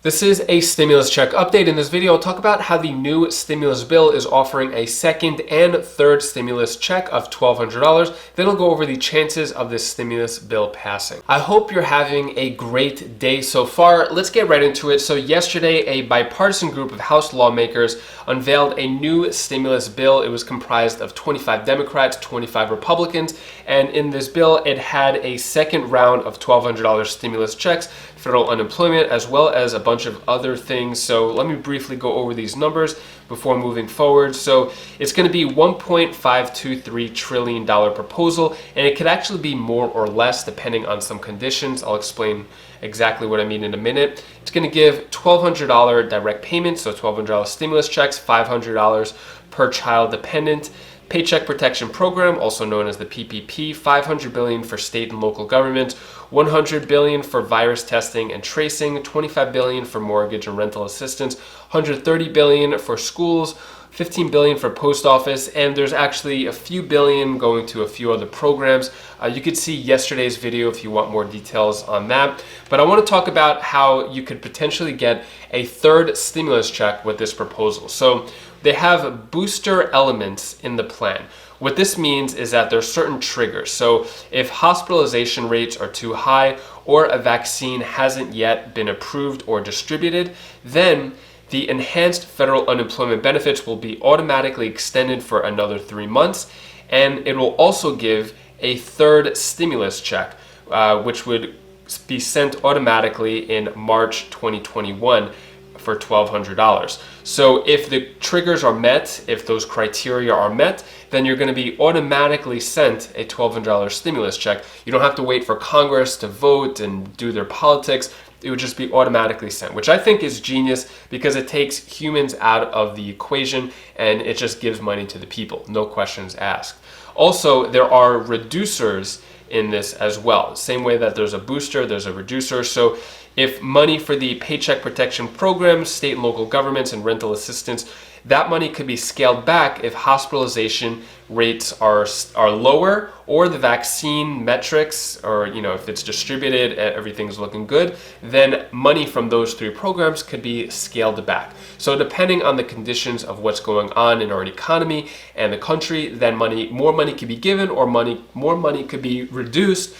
This is a stimulus check update. In this video, I'll talk about how the new stimulus bill is offering a second and third stimulus check of $1,200. Then I'll go over the chances of this stimulus bill passing. I hope you're having a great day so far. Let's get right into it. So yesterday, a bipartisan group of House lawmakers unveiled a new stimulus bill. It was comprised of 25 Democrats, 25 Republicans, and in this bill, it had a second round of $1,200 stimulus checks, federal unemployment, as well as a bunch of other things. So let me briefly go over these numbers before moving forward. So it's going to be $1.523 trillion proposal, and it could actually be more or less depending on some conditions. I'll explain exactly what I mean in a minute. It's going to give $1,200 direct payments, so $1,200 stimulus checks, $500 per child dependent. Paycheck Protection Program, also known as the PPP, $500 billion for state and local governments, $100 billion for virus testing and tracing, $25 billion for mortgage and rental assistance, $130 billion for schools, $15 billion for post office, and there's actually a few billion going to a few other programs. You could see yesterday's video if you want more details on that. But I want to talk about how you could potentially get a third stimulus check with this proposal. So they have booster elements in the plan. What this means is that there's certain triggers. So if hospitalization rates are too high or a vaccine hasn't yet been approved or distributed, then the enhanced federal unemployment benefits will be automatically extended for another 3 months, and it will also give a third stimulus check, which would be sent automatically in March 2021 for $1,200. So if the triggers are met, if those criteria are met, then you're going to be automatically sent a $1,200 stimulus check. You don't have to wait for Congress to vote and do their politics. It would just be automatically sent, which I think is genius because it takes humans out of the equation and it just gives money to the people, no questions asked. Also, there are reducers in this as well. Same way that there's a booster, there's a reducer. So if money for the Paycheck Protection Program, state and local governments, and rental assistance, that money could be scaled back if hospitalization rates are lower or the vaccine metrics, or if it's distributed and everything's looking good, then money from those three programs could be scaled back. So depending on the conditions of what's going on in our economy and the country, then more money could be given or more money could be reduced.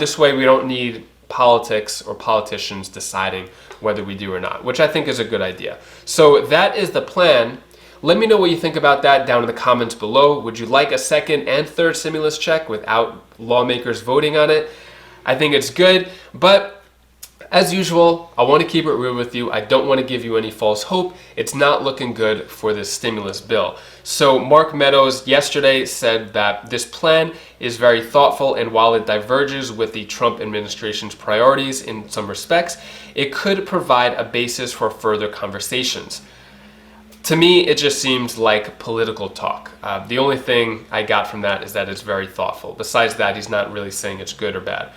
This way we don't need politics or politicians deciding whether we do or not, which I think is a good idea. So that is the plan. Let me know what you think about that down in the comments below. Would you like a second and third stimulus check without lawmakers voting on it? I think it's good, but as usual, I want to keep it real with you. I don't want to give you any false hope. It's not looking good for this stimulus bill. So Mark Meadows yesterday said that this plan is very thoughtful, and while it diverges with the Trump administration's priorities in some respects, it could provide a basis for further conversations. To me, it just seems like political talk. The only thing I got from that is that it's very thoughtful. Besides that, he's not really saying it's good or bad.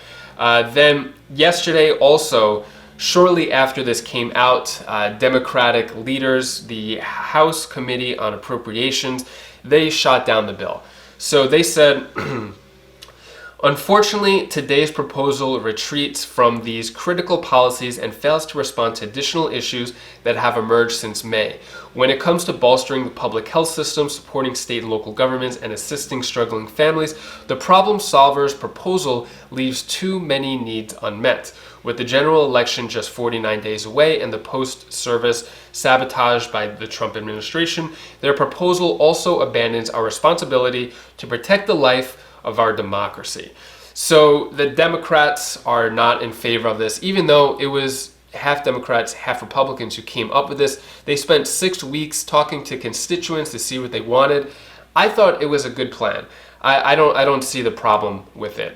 Then yesterday also, shortly after this came out, Democratic leaders, the House Committee on Appropriations, they shot down the bill. So they said, unfortunately, today's proposal retreats from these critical policies and fails to respond to additional issues that have emerged since May. When it comes to bolstering the public health system, supporting state and local governments, and assisting struggling families, the problem solver's proposal leaves too many needs unmet. With the general election just 49 days away and the post-service sabotaged by the Trump administration, their proposal also abandons our responsibility to protect the life of our democracy. So the Democrats are not in favor of this, even though it was half Democrats, half Republicans who came up with this. They spent 6 weeks talking to constituents to see what they wanted. I thought it was a good plan. I don't see the problem with it.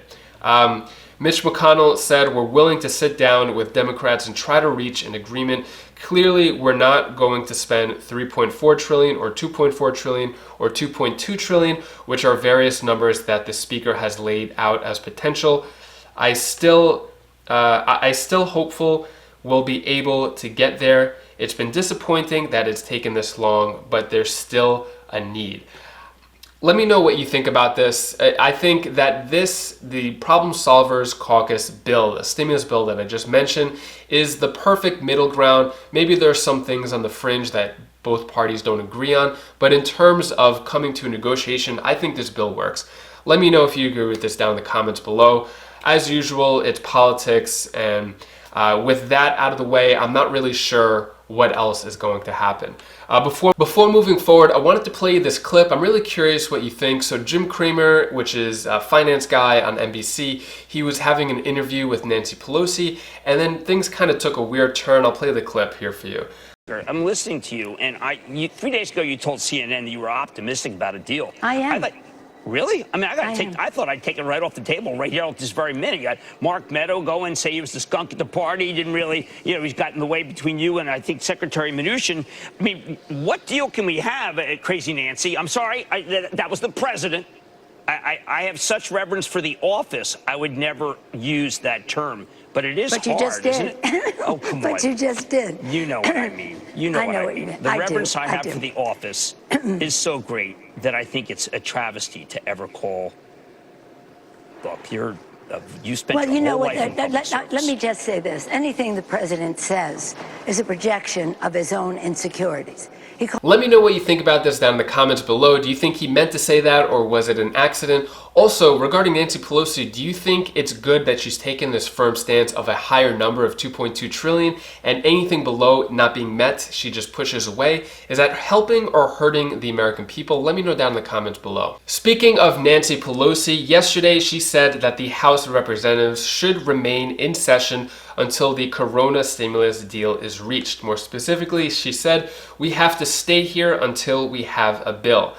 Mitch McConnell said, we're willing to sit down with Democrats and try to reach an agreement. Clearly, we're not going to spend $3.4 trillion or $2.4 trillion or $2.2 trillion, which are various numbers that the speaker has laid out as potential. I still hopeful we'll be able to get there. It's been disappointing that it's taken this long, but there's still a need. Let me know what you think about this. I think that the Problem Solvers Caucus bill, the stimulus bill that I just mentioned, is the perfect middle ground. Maybe there are some things on the fringe that both parties don't agree on, but in terms of coming to a negotiation, I think this bill works. Let me know if you agree with this down in the comments below. As usual, it's politics, and with that out of the way, I'm not really sure what else is going to happen. Before moving forward, I wanted to play you this clip. I'm really curious what you think. So Jim Cramer, which is a finance guy on NBC, he was having an interview with Nancy Pelosi, and then things kind of took a weird turn. I'll play the clip here for you. I'm listening to you, and 3 days ago you told CNN that you were optimistic about a deal. I am. Really? I mean, I thought I'd take it right off the table right here at this very minute. You got Mark Meadow go and say he was the skunk at the party. He didn't really, he's got in the way between you and I think Secretary Mnuchin. I mean, what deal can we have, Crazy Nancy? I'm sorry, that was the president. I have such reverence for the office. I would never use that term, but it is hard, you just did. isn't it? Oh, come on. But you just did. You know what I mean. You know what I mean. The reverence I have for the office is so great that I think it's a travesty to ever call. Look, you spent well, your you know whole what? life in public service. Let me just say this: anything the president says is a projection of his own insecurities. Let me know what you think about this down in the comments below. Do you think he meant to say that, or was it an accident? Also, regarding Nancy Pelosi, do you think it's good that she's taken this firm stance of a higher number of 2.2 trillion and anything below not being met, she just pushes away? Is that helping or hurting the American people? Let me know down in the comments below. Speaking of Nancy Pelosi, yesterday she said that the House of Representatives should remain in session until the corona stimulus deal is reached. More specifically, she said, we have to stay here until we have a bill.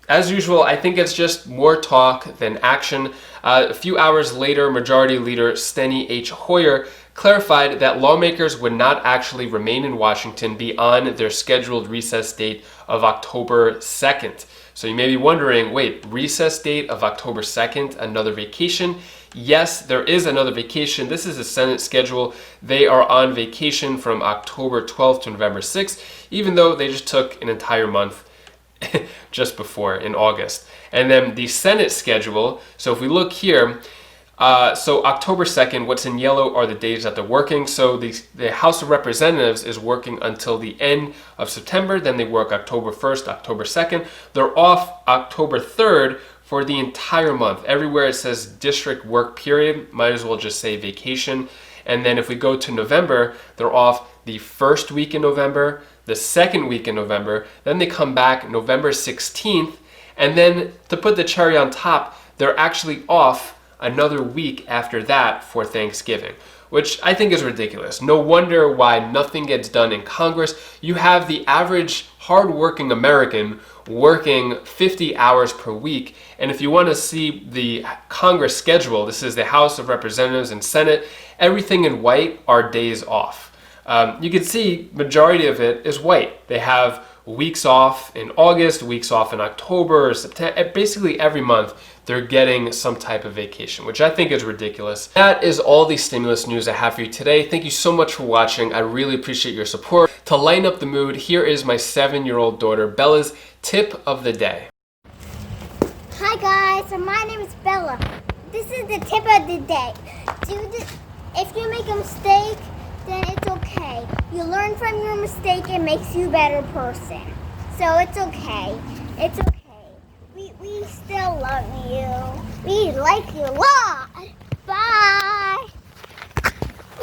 As usual, I think it's just more talk than action. A few hours later, Majority Leader Steny H. Hoyer clarified that lawmakers would not actually remain in Washington beyond their scheduled recess date of October 2nd. So you may be wondering, wait, recess date of October 2nd, another vacation? Yes, there is another vacation. This is the Senate schedule. They are on vacation from October 12th to November 6th, even though they just took an entire month just before in August. And then the Senate schedule, so if we look here, so October 2nd, what's in yellow are the days that they're working. So the House of Representatives is working until the end of September. Then they work October 1st, October 2nd. They're off October 3rd for the entire month. Everywhere it says district work period, might as well just say vacation. And then if we go to November, they're off the first week in November, the second week in November, then they come back November 16th, and then to put the cherry on top, they're actually off another week after that for Thanksgiving, which I think is ridiculous. No wonder why nothing gets done in Congress. You have the average hardworking American working 50 hours per week, and if you want to see the Congress schedule, this is the House of Representatives and Senate, everything in white are days off. You can see majority of it is white. They have weeks off in August, weeks off in October, September, basically every month they're getting some type of vacation, which I think is ridiculous. That is all the stimulus news I have for you today. Thank you so much for watching. I really appreciate your support. To lighten up the mood, here is my 7-year-old daughter Bella's tip of the day. Hi guys, so my name is Bella. This is the tip of the day. If you make a mistake, then it's okay. You learn from your mistake, it makes you a better person. So it's okay. It's okay. We still love you. We like you a lot. Bye.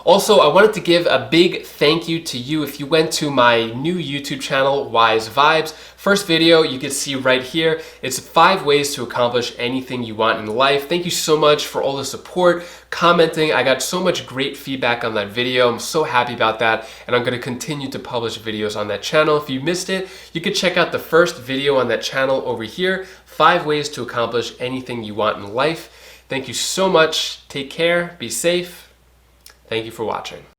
Also, I wanted to give a big thank you to you if you went to my new YouTube channel, Wise Vibes. First video you can see right here. It's 5 ways to accomplish anything you want in life. Thank you so much for all the support, commenting. I got so much great feedback on that video. I'm so happy about that, and I'm going to continue to publish videos on that channel. If you missed it, you can check out the first video on that channel over here, 5 ways to accomplish anything you want in life. Thank you so much. Take care. Be safe. Thank you for watching.